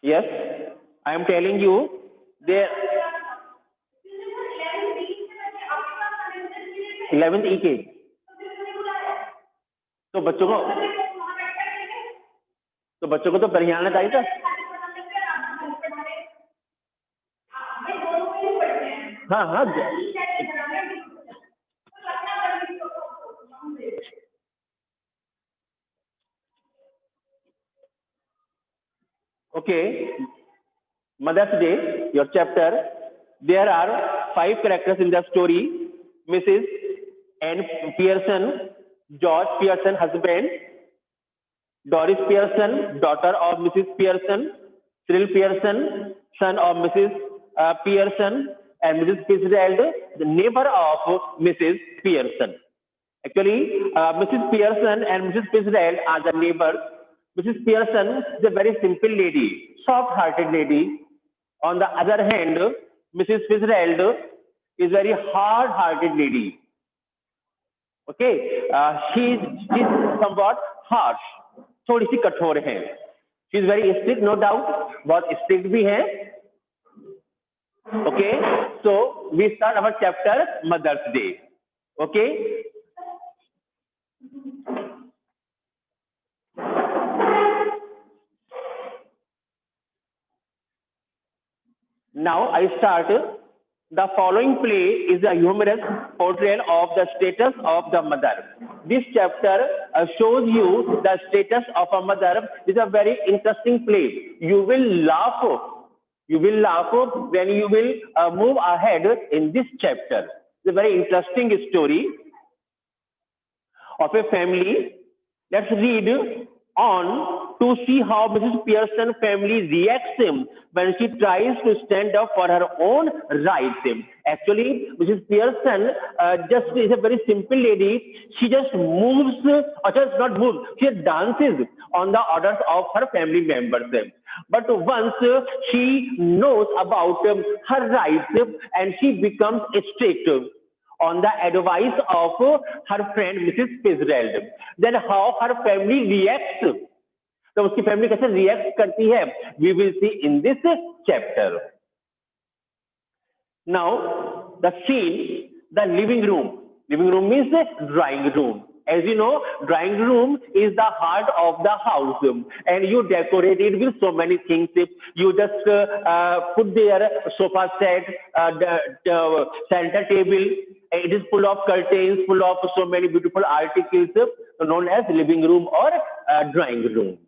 Yes, I am telling you there 11th ई के तो बच्चों को तो परिहान चाहिए था। हाँ हाँ okay. Mother's Day, your chapter. There are five characters in the story: Mrs. Anne Pearson, George Pearson, husband; Doris Pearson, daughter of Mrs. Pearson; Cyril Pearson, son of Mrs. Pearson; and Mrs. Fitzgerald, the neighbor of Mrs. Pearson. Actually, Mrs. Pearson and Mrs. Fitzgerald are the neighbors. Mrs. Pearson is a very simple lady, soft-hearted lady. On the other hand, Mrs. Fitzgerald is very hard-hearted lady. Okay, she's somewhat harsh, थोड़ी सी कठोर है. She is very strict, no doubt. बहुत strict भी है. Okay, so we start our chapter Mother's Day. Okay. Now I start. The following play is a humorous portrayal of the status of the mother. This chapter shows you the status of a mother. It's a very interesting play. You will laugh. You will laugh when you will move ahead in this chapter. It's a very interesting story of a family. Let's read on to see how Mrs. Pearson family reacts when she tries to stand up for her own rights. Actually, Mrs. Pearson just is a very simple lady. She just moves, or just not moves, she dances on the orders of her family members. But once she knows about her rights and she becomes strict on the advice of her friend Mrs. Fitzgerald, then how her family reacts, तो उसकी family कैसे react करती है, we will see in this chapter. Now the scene, the living room. Living room means the drawing room. As you know, drawing room is the heart of the house, and you decorate it with so many things. You just put there sofa set, the center table. It is full of curtains, full of so many beautiful articles, known as living room or drawing room.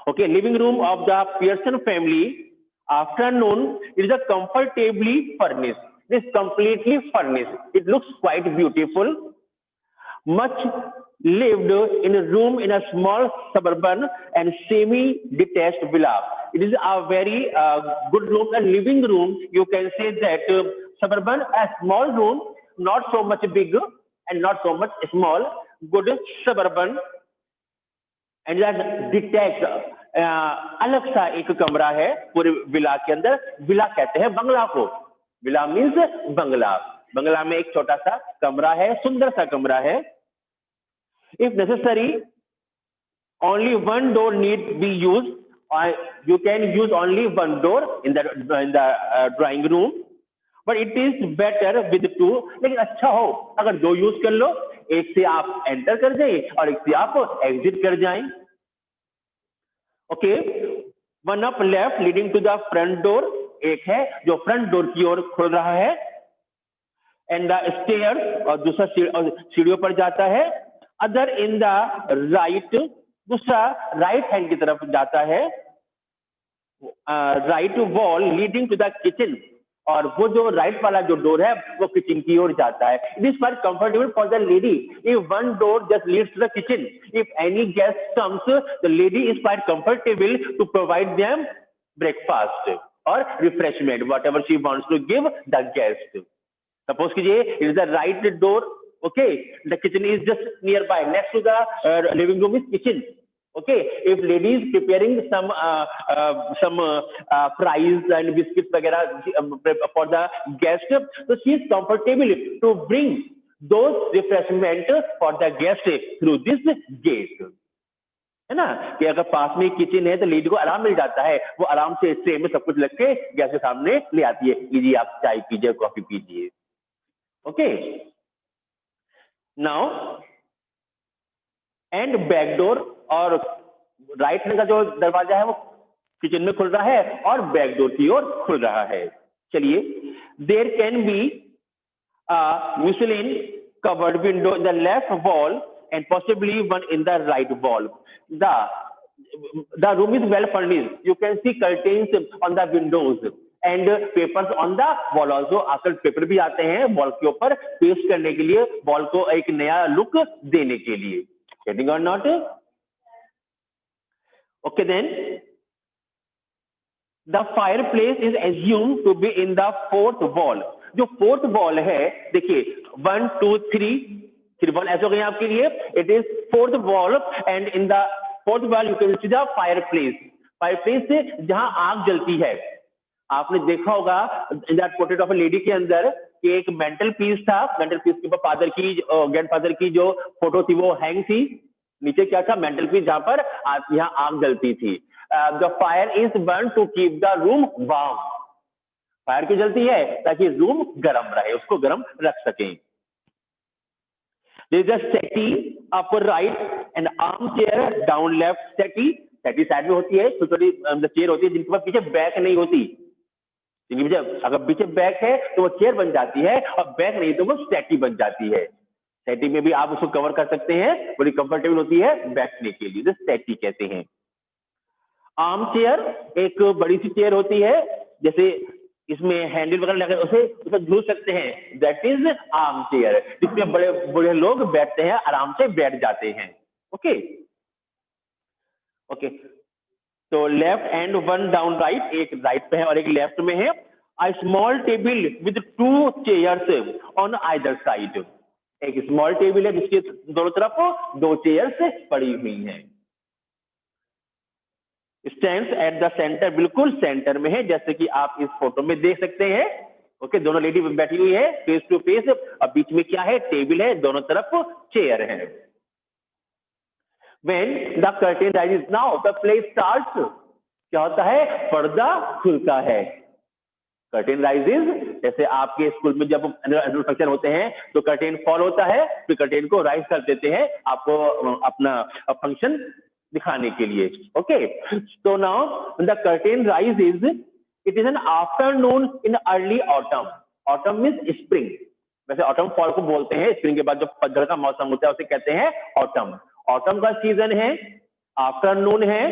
Okay, living room of the Pearson family. Afternoon, it is a comfortably furnished. It is completely furnished. It looks quite beautiful. Much lived in a room in a small suburban and semi-detached villa. It is a very good room, a living room. You can say that suburban, a small room, not so much big and not so much small. Good suburban and detach अलग सा एक कमरा है पूरे villa के अंदर. Villa कहते हैं बंगला को. विला मीन्स बंगला. बंगला में एक छोटा सा कमरा है, सुंदर सा कमरा है. If necessary only one door need be used, or you can use only one door in the drawing room, but it is better with two. लेकिन अच्छा हो अगर दो यूज कर लो, एक से आप एंटर कर जाए और एक से आप एग्जिट कर जाएं. Okay, one up left leading to the front door. एक है जो फ्रंट डोर की ओर खोल रहा है. एंड द स्टेयर्स, और दूसरा सीढ़ियों पर जाता है. अदर इन द राइट, दूसरा राइट हैंड की तरफ जाता है. Right wall leading to the kitchen, और वो जो राइट वाला जो डोर है वो किचन की ओर जाता है. It is quite comfortable for the lady. If one door just leads to the kitchen, if any guest comes, the lady is quite comfortable to provide them breakfast और refreshment, whatever she wants to give the guest. Suppose कीजिए it is the right door. Okay, the kitchen is just nearby, next to the living room is kitchen. Okay, if lady is preparing some fries and biscuits वगैरह for the guest, so she is comfortable to bring those refreshment for the guest through this gate. है ना, कि अगर पास में kitchen है तो lady को आराम मिल जाता है, वो आराम से ट्रे में सब कुछ रख के गैस के सामने ले आती है, लीजिए आप चाय पीजिए, कॉफी पीजिए। Okay, now and back door, और राइट हैंड का जो दरवाजा है वो किचन में खुल रहा है और बैक डोर की ओर खुल रहा है। चलिए, there can be muslin covered window in the left wall and possibly one in the right wall. The room is well furnished. You can see curtains on the windows and papers on the wall also. आजकल paper भी आते हैं wall के ऊपर paste करने के लिए, wall को एक नया लुक देने के लिए। Getting or not? Okay then. The fireplace is assumed to be in the fourth wall. जो फोर्थ वॉल है, देखिए 1 2 3 वॉल ऐसे हो गए आपके लिए, it is fourth wall and in the fourth wall you can see the fireplace. Fireplace से जहां आग जलती है, आपने देखा होगा in that portrait of a lady के अंदर कि एक मेंटल पीस था, मेंटल पीस के ऊपर फादर की ग्रैंडफादर की जो फोटो थी वो हैंग थी, नीचे क्या था, मेंटल पीस, जहां पर यहाँ आग जलती थी। The fire is burn to keep the room warm. Fire क्यों जलती है? ताकि रूम गर्म रहे, उसको गर्म रख सकें। There is a settee upper right and armchair down left. सेटी साइड में होती है, छोटी चेयर होती है जिनके पास पीछे बैक नहीं होती, जिनके पीछे अगर पीछे बैक है तो वो चेयर बन जाती है, और बैक नहीं तो वो सेटी बन जाती है। सेटी में भी आप उसको कवर कर सकते हैं, बड़ी कंफर्टेबल होती है बैठने के लिए, सेटी कहते हैं। आर्म चेयर एक बड़ी सी चेयर होती है, जैसे इसमें हैंडल वगैरह लगे, उसे झूल सकते हैं, दैट इज आर्म चेयर, जिसमें बड़े बड़े लोग बैठते हैं, आराम से बैठ जाते हैं। ओके ओके, तो left and one down right, एक राइट पे है और एक लेफ्ट में है। A small table with 2 chairs on either side, एक स्मॉल टेबल है जिसके दोनों तरफ 2 चेयर्स पड़ी हुई हैं। स्टैंड्स एट द सेंटर, बिल्कुल सेंटर में है, जैसे कि आप इस फोटो में देख सकते हैं। ओके, दोनों लेडी बैठी हुई है फेस टू फेस, और बीच में क्या है, टेबल है, दोनों तरफ चेयर है। When the curtain rises, now the play starts, क्या होता है, पर्दा खुलता है। कर्टेन राइजेज, जैसे आपके स्कूल में जब एनुअल फंक्शन होते हैं तो कर्टेन फॉल होता है, फिर कर्टेन को राइज कर देते हैं आपको अपना फंक्शन दिखाने के लिए। Okay, so now when the curtain rises, it is an afternoon in early autumn. Autumn means spring. वैसे autumn fall को बोलते हैं, spring के बाद जो पतझड़ का मौसम होता है उसे कहते हैं autumn. autumn का सीजन है, afternoon है,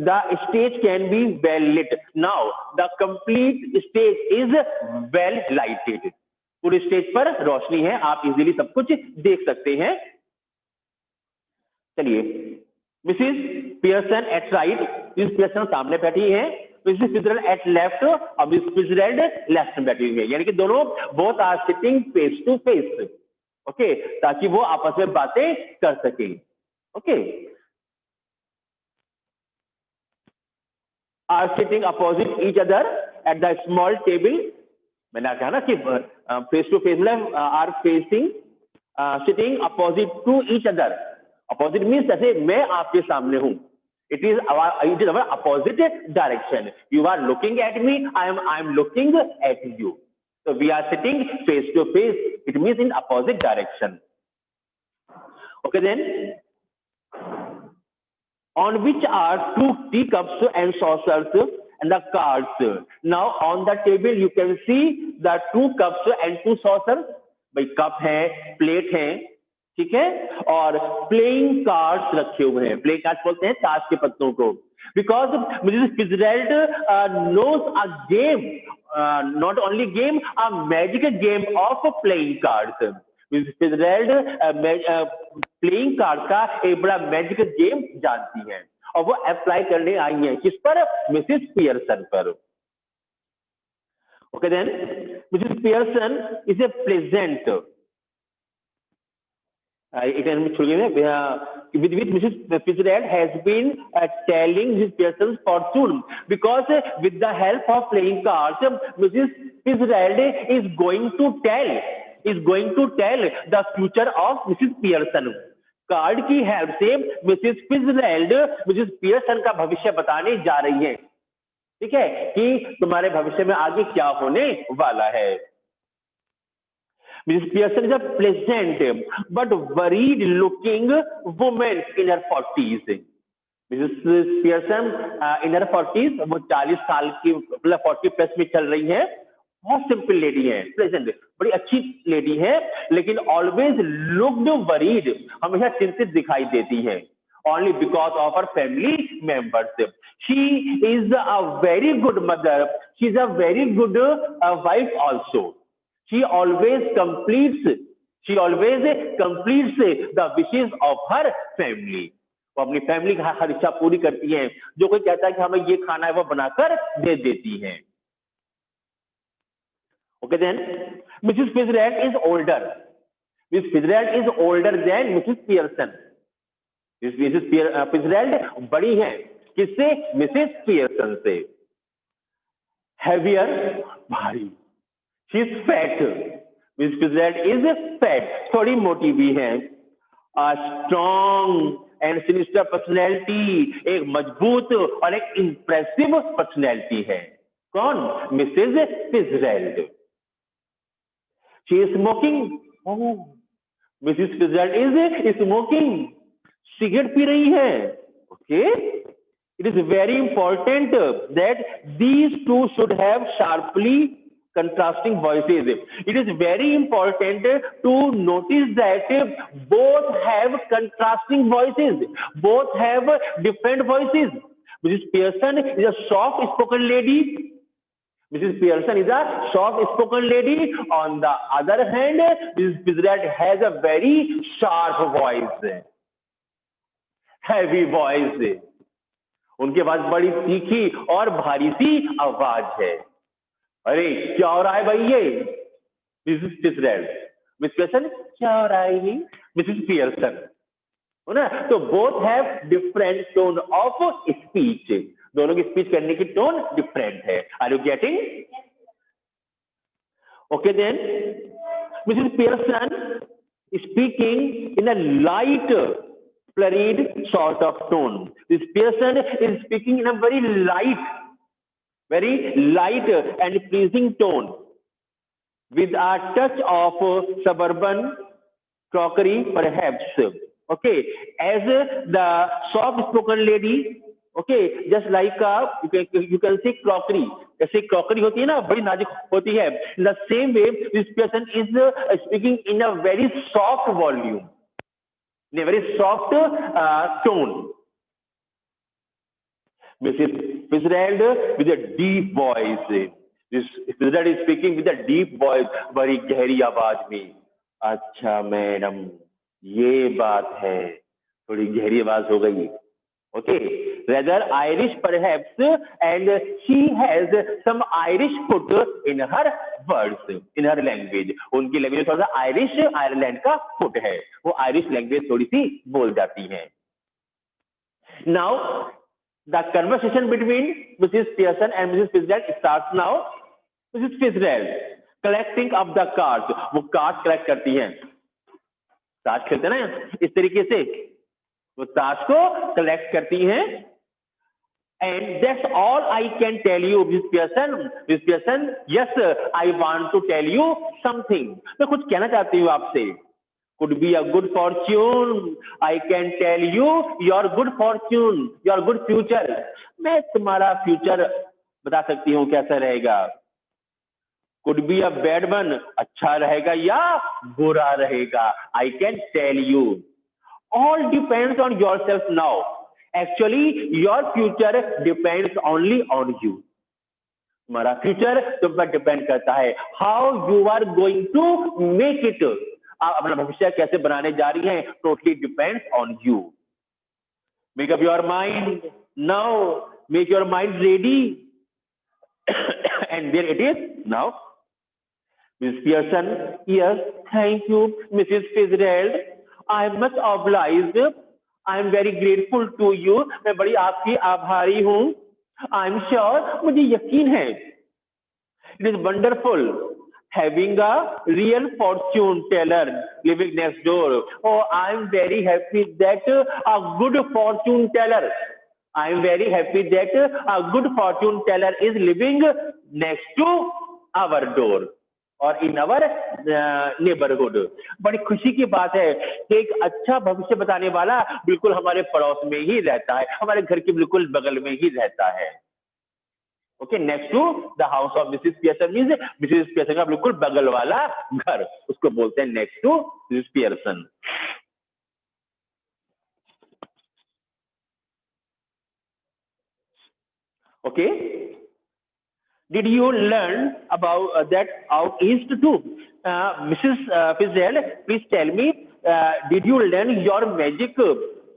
the stage can be well lit. Now the complete stage is well lighted. पूरे स्टेज पर रोशनी है, आप इजीली सब कुछ देख सकते हैं। चलिए, Mrs Pearson at right, Mrs Pearson सामने बैठी है, मिसिस फिजरल एट लेफ्ट और मिसिस फिजरल लेफ्ट में बैठी हुई है, यानी कि दोनों both are sitting face to face. Okay, ताकि वो आपस में बातें कर सके। Okay, are sitting opposite each other at the small table. मैंने कहा ना कि फेस टू फेस में are facing, sitting opposite to each other. Opposite means जैसे मैं आपके सामने हूं, it is our opposite direction. You are looking at me, I am looking at you, so we are sitting face to face, it means in opposite direction. Okay then, on which are 2 teacups and saucers and the cards. Now on the table you can see the 2 cups and 2 saucers, भाई cup है, plate है, ठीक है, और playing cards रखे हुए हैं। Playing cards बोलते हैं ताश के पत्तों को, because Mrs Fitzgerald knows a game, not only game, a magic game of playing cards. Mrs Fitzgerald playing card का एक बड़ा मैजिक गेम जानती हैं, और वो अप्लाई करने आई हैं किस पर, मिसेस पियर्सन पर। Okay then, Mrs Pearson is a pleasant, with Mrs. Fitzgerald has been telling Mrs. Pearson's fortune, because with the help of playing cards, Mrs. Fitzgerald is going to tell the future of Mrs. Pearson. Card की help से Mrs फिtzgerald Mrs Pearson का भविष्य बताने जा रही है, ठीक है, कि तुम्हारे भविष्य में आगे क्या होने वाला है। Mrs Pearson is a pleasant but worried looking women in her 40s। Mrs Pearson in her 40s, वो 40 साल की मतलब 40 प्लस में चल रही है। बहुत सिंपल लेडी है, प्लेजेंट, बड़ी अच्छी लेडी है, लेकिन ऑलवेज लुक्ड वरीड, हमेशा चिंतित दिखाई देती है। Only because of her family members. She is a very good mother, she is a very good wife also. She always completes the wishes of her family. वो अपनी family की हर इच्छा पूरी करती है। जो कोई कहता है कि हमें ये खाना है, वो बनाकर दे देती है। Okay, then Mrs. Fitzgerald is older. Mrs. Fitzgerald is older than Mrs. Pearson. Mrs. Fitzgerald बड़ी है किससे? Mrs. Pearson से। Heavier, भारी। She is fat. Mrs. Fitzgerald is fat, थोड़ी मोटी भी है। A strong and sinister personality, एक मजबूत और एक impressive personality है। कौन? Mrs. Fitzgerald. She is smoking. Oh, Mrs. Fitzgerald is smoking. Cigarette P रही है। Okay. It is very important that these two should have sharply contrasting voices. It is very important to notice that both have contrasting voices. Both have different voices. Mrs. Pearson is a soft-spoken lady. Mrs. Pearson is a soft-spoken lady. On the other hand, Mrs. Fitzgerald has a very sharp voice, heavy voice. उनकी आवाज बड़ी तीखी और भारी सी आवाज है। अरे क्या हो रहा है भाई ये? Mrs. Fitzgerald, Mrs. Pearson, क्या हो रहा है ये? Mrs. Pearson, हो ना? तो both have different tone of speech. दोनों की स्पीच करने की टोन डिफरेंट है। Are you getting? Okay then Mrs Pearson speaking in a light flurried sort of tone. This person is speaking in a very light and pleasing tone with a touch of suburban crockery perhaps. Okay, as the soft spoken lady, okay, just like you can say crockery, जैसे crockery होती है ना, बड़ी नाजुक होती है। In the same way, this person is speaking in a very soft volume, in a very soft tone. Mrs. Fitzgerald with a deep voice. This Fitzgerald is speaking with a deep voice, बड़ी गहरी आवाज में। अच्छा madam, ये बात है, थोड़ी गहरी आवाज हो गई। Okay, rather Irish perhaps, and she has some Irish foot in her words, in her language. उनकी लैंग्वेज थोड़ा सा आयरिश, आयरलैंड का फुट है, वो आयरिश लैंग्वेज थोड़ी सी बोल जाती है। Now the conversation between Mrs. Pearson and Mrs. Fitzgerald starts now. Mrs. Fitzgerald collecting up the cards, वो कार्ड कलेक्ट करती हैं। ताश खेलते ना इस तरीके से, वो ताश को कलेक्ट करती हैं। And that's all I can tell you Miss Pearson. Miss Pearson, yes I want to tell you something. मैं कुछ कहना चाहती हूँ आपसे। Could be a good fortune, I can tell you your good fortune, your good future. मैं तुम्हारा future बता सकती हूँ कैसा रहेगा। Could be a bad one, अच्छा रहेगा या बुरा रहेगा। I can tell you. All depends on yourself now. Actually, your future depends only on you. तुम्हारा फ्यूचर तुम पर डिपेंड करता है। How you are going to make it, आप अपना भविष्य कैसे बनाने जा रही हैं, totally depends on you. Make up your mind now, make your mind ready, and there it is now. Miss Pearson, yes thank you Mrs Fitzgerald, I am much obliged. I am very grateful to you. मैं बड़ी आपकी आभारी हूँ। I am sure, मुझे यकीन है। It is wonderful having a real fortune teller living next door. Oh, I'm very happy that a good fortune teller. I'm very happy that a good fortune teller is living next to our door और इन अवर neighbourhood. बड़ी खुशी की बात है कि एक अच्छा भविष्य बताने वाला बिल्कुल हमारे पड़ोस में ही रहता है, हमारे घर के बिल्कुल बगल में ही रहता है। Okay, next to the house of Mrs Pearson means Mrs Pearson का बिल्कुल बगल वाला घर, उसको बोलते हैं next to Mrs Pearson. Okay, did you learn about that out east too? Mrs. Fitzgerald, please tell me, did you learn your magic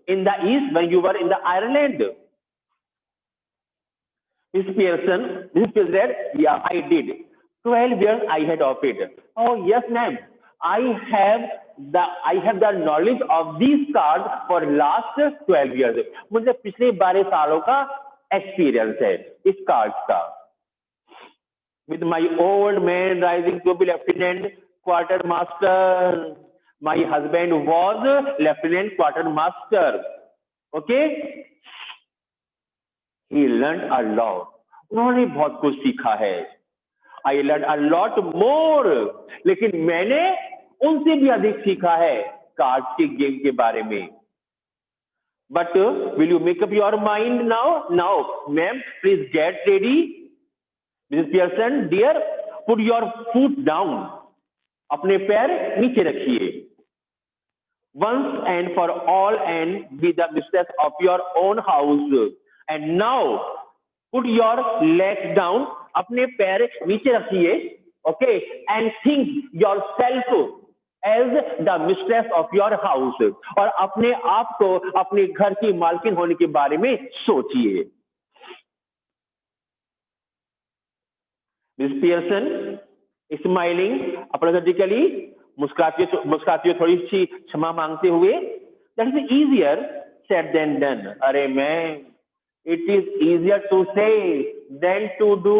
in the east when you were in the Ireland? Miss Pearson, Mrs. Fitzgerald, yeah, I did. 12 years I had of it. Oh yes, ma'am. I have the knowledge of these cards for last 12 years. मुझे पिछले 12 सालों का experience है इस cards का। With my old man rising to be lieutenant quartermaster, my husband was lieutenant quartermaster. Okay, he learned a lot. उन्होंने बहुत कुछ सीखा है। I learned a lot more, लेकिन मैंने उनसे भी अधिक सीखा है कार्ड्स के गेम के बारे में। But will you make up your mind now? Now, ma'am, please get ready. Mrs. Pearson, dear, put your foot down. अपने पैर नीचे रखिए। Once and for all, and be the mistress of your own house. And now, put your legs down. अपने पैर नीचे रखिए, okay? And think yourself as the mistress of your house. और अपने आप को अपने घर की मालकिन होने के बारे में सोचिए। Miss Pearson, smiling apologetically, मुस्कुराती थोड़ी सी क्षमा मांगते हुए, that is easier said than done. अरे मैं, it is easier to say than to do.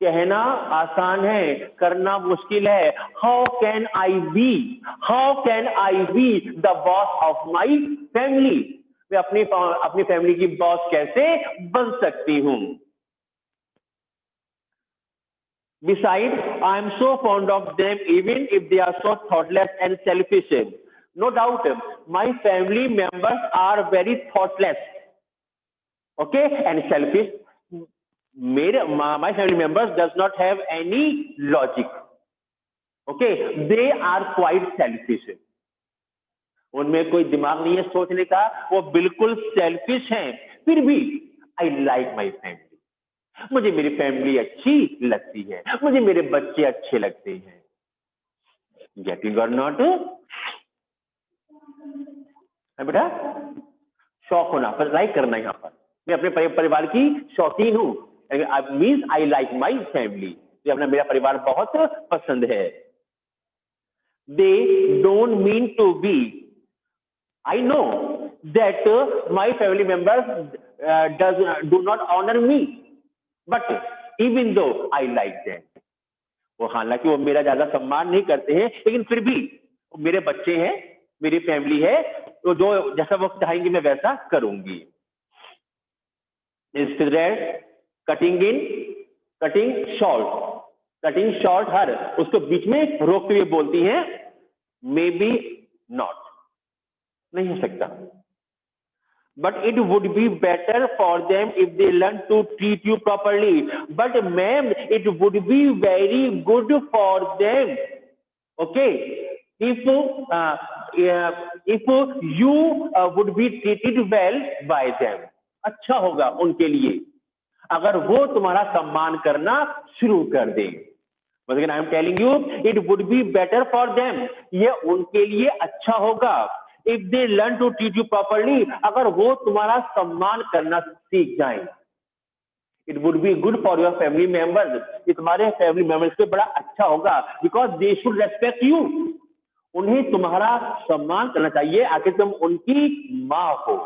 कहना आसान है, करना मुश्किल है। How can I be the boss of my family? मैं अपनी फैमिली की बॉस कैसे बन सकती हूँ? Besides, I am so fond of them, even if they are so thoughtless and selfish. No doubt, my family members are very thoughtless, okay, and selfish. My family members does not have any logic, okay. They are quite selfish. उनमें कोई दिमाग नहीं है सोचने का, वो बिल्कुल selfish हैं। फिर भी I like my family. मुझे मेरी फैमिली अच्छी लगती है, मुझे मेरे बच्चे अच्छे लगते हैं। गेटिंग और नॉट? बेटा, शौक होना पर लाइक करना। यहाँ पर मैं अपने परिवार की शौकीन हूँ, means I like my family. अपना मेरा परिवार बहुत पसंद है। They don't mean to be, I know that my family members do not honour me, but even though I like them. वो हालांकि वो मेरा ज्यादा सम्मान नहीं करते हैं, लेकिन फिर भी मेरे बच्चे हैं, मेरी फैमिली है, तो जो जैसा वो चाहेंगे मैं वैसा करूंगी। कटिंग शॉर्ट हर, उसको बीच में रोकते हुए बोलती हैं मे बी नॉट, नहीं हो सकता। But it would be better for them if they learn to treat you properly. But ma'am, it would be very good for them, okay, if you would be treated well by them. अच्छा होगा उनके लिए अगर वो तुम्हारा सम्मान करना शुरू कर दें। But again, I am telling you, it would be better for them. ये उनके लिए अच्छा होगा। If they learn to treat you properly, अगर वो तुम्हारा सम्मान करना सीख जाएं, it would be good for your family members. ये तुम्हारे फैमिली मेंबर्स पे बड़ा अच्छा होगा, because they should respect you. उन्हें तुम्हारा सम्मान करना चाहिए, आखिर तुम उनकी माँ हो।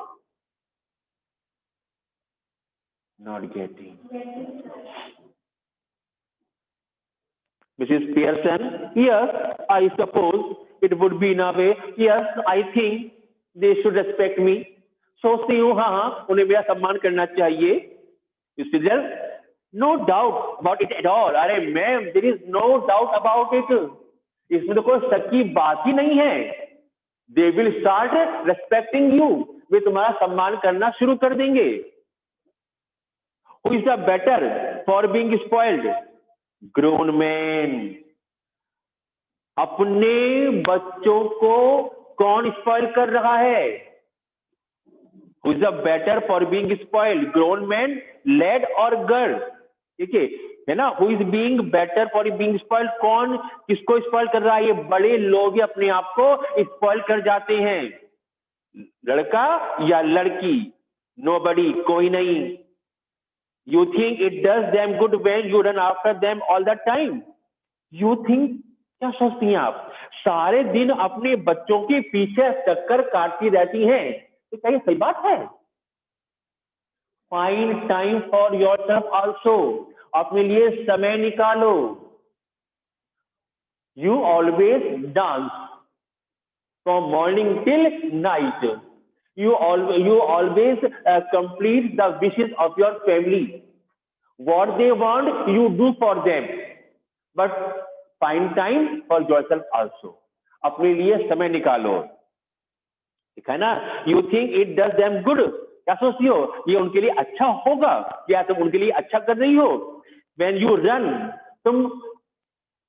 Not getting. Mrs. Pearson, yes, I suppose it would be in a way. Yes, I think they should respect me. सोचती हूँ हाँ हाँ उन्हें मेरा सम्मान करना चाहिए. Mrs. No doubt about it at all. अरे ma'am, there is no doubt about it. इसमें तो कोई शक की बात ही नहीं है. They will start respecting you. वे तुम्हारा सम्मान करना शुरू कर देंगे. Who is the better for being spoiled? Grown man. अपने बच्चों को कौन स्पॉइल कर रहा है? Who is the better for being spoiled? Grown man, lad or girl? ठीक है ना? Who is being better for being spoiled? कौन किसको स्पॉइल कर रहा है? ये बड़े लोग ही अपने आप को स्पॉइल कर जाते हैं. लड़का या लड़की? Nobody, कोई नहीं. You think it does them good when you run after them all the time? You think, क्या सोचती हैं आप? सारे दिन अपने बच्चों के पीछे चक्कर काटती रहती हैं. तो क्या ये सही बात है? Find time for yourself also. अपने लिए समय निकालो. You always dance from morning till night. You always complete the wishes of your family. What they want, you do for them. But find time for yourself also. अपने लिए समय निकालो. ठीक है ना? You think it does them good. क्या सोचती हो? ये उनके लिए अच्छा होगा? क्या तुम उनके लिए अच्छा कर रही हो? When you run, तुम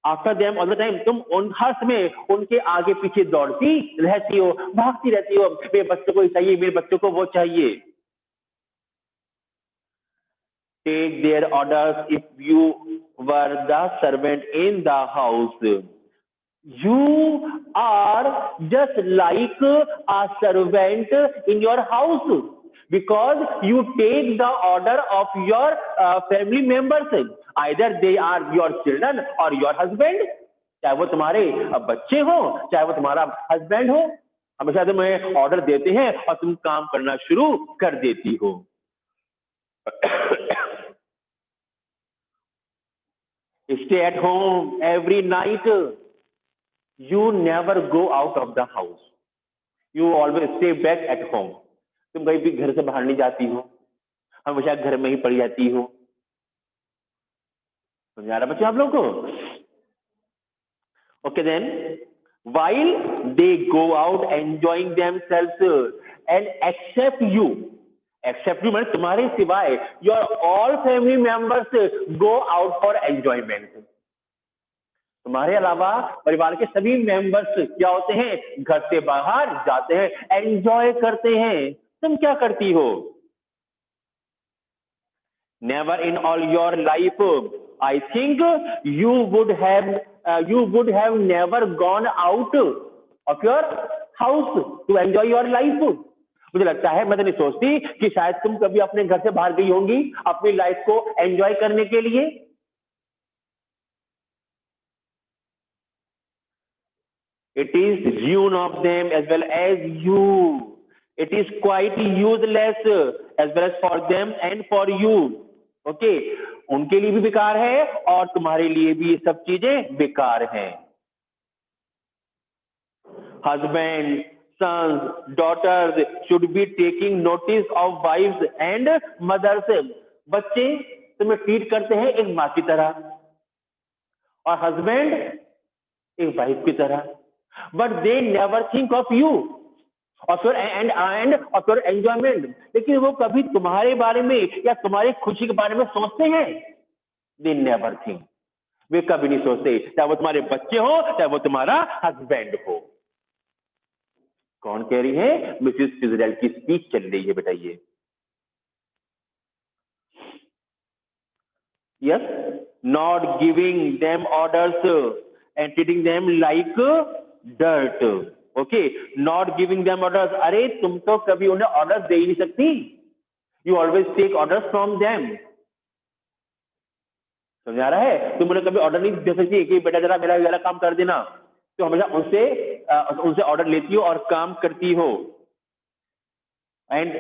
after them all the time, तुम हर समय उनके आगे पीछे दौड़ती रहती हो, भागती रहती हो. मेरे बच्चों को ये चाहिए, मेरे बच्चों को वो चाहिए. Take their orders. If you were the servant in the house, you are just like a servant in your house, because you take the order of your family members. Either they are your children or your husband. चाहे वो तुम्हारे बच्चे हो, चाहे वो तुम्हारा husband हो, हमेशा तुम्हें ऑर्डर देते हैं और तुम काम करना शुरू कर देती हो. Stay at home every night. You never go out of the house. You always stay back at home. तुम कहीं भी घर से बाहर नहीं जाती हो, हमेशा घर में ही पड़ी जाती हो. समझ आ रहा बच्चों आप लोगों को? Okay then, while they go out enjoying themselves and except you माने तुम्हारे सिवाय, your all family members go out for enjoyment. तुम्हारे अलावा परिवार के सभी मेंबर्स क्या होते हैं? घर से बाहर जाते हैं, एंजॉय करते हैं. तुम क्या करती हो? Never in all your life, I think you would have never gone out of your house to enjoy your life. मुझे लगता है, मैं तो नहीं सोचती कि शायद तुम कभी अपने घर से बाहर गई होंगी अपनी लाइफ को एंजॉय करने के लिए. It is ruin of them as well as you. It is quite useless as well as for them and for you. Okay, उनके लिए भी बेकार है और तुम्हारे लिए भी ये सब चीजें बेकार हैं. Husbands, sons, daughters should be taking notice of wives and mothers. बच्चे तुम्हें ट्रीट करते हैं एक माँ की तरह और हस्बैंड एक वाइफ की तरह. But they never think of you of your and of your enjoyment. लेकिन वो कभी तुम्हारे बारे में या तुम्हारी खुशी के बारे में सोचते हैं? They never think. वे कभी नहीं सोचते, चाहे वो तुम्हारे बच्चे हो, चाहे वो तुम्हारा हस्बैंड हो. कौन कह रही है? मिसेस फिजरेल की स्पीच चल रही है बेटा ये. Yes, not giving them orders and treating them like dirt. Okay, not giving them orders. अरे तुम तो कभी उन्हें ऑर्डर्स दे ही नहीं सकती. You always take orders from them. समझ आ रहा है? तुम उन्हें कभी ऑर्डर नहीं दे सकती कि बेटा जरा मेरा वाला काम कर देना. तो हमेशा उनसे ऑर्डर लेती हो और काम करती हो. And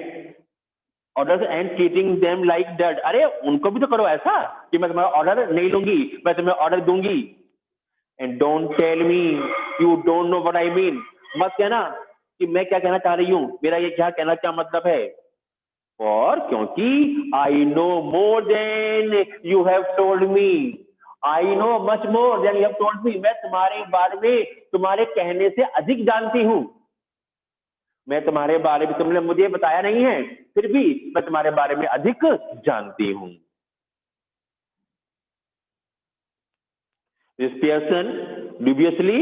orders and treating them like that. अरे उनको भी तो करो ऐसा कि मैं तुम्हारा ऑर्डर नहीं लूंगी, मैं तुम्हें ऑर्डर दूंगी. And don't tell me you don't know what I mean. मत कहना कि मैं क्या कहना चाह रही हूं, मेरा ये क्या कहना क्या मतलब है। और क्योंकि I know more than you have told me, I know much more than you have told me, मैं तुम्हारे बारे में तुम्हारे कहने से अधिक जानती हूं। मैं तुम्हारे बारे में, तुमने मुझे बताया नहीं है, फिर भी मैं तुम्हारे बारे में अधिक जानती हूं। This person dubiously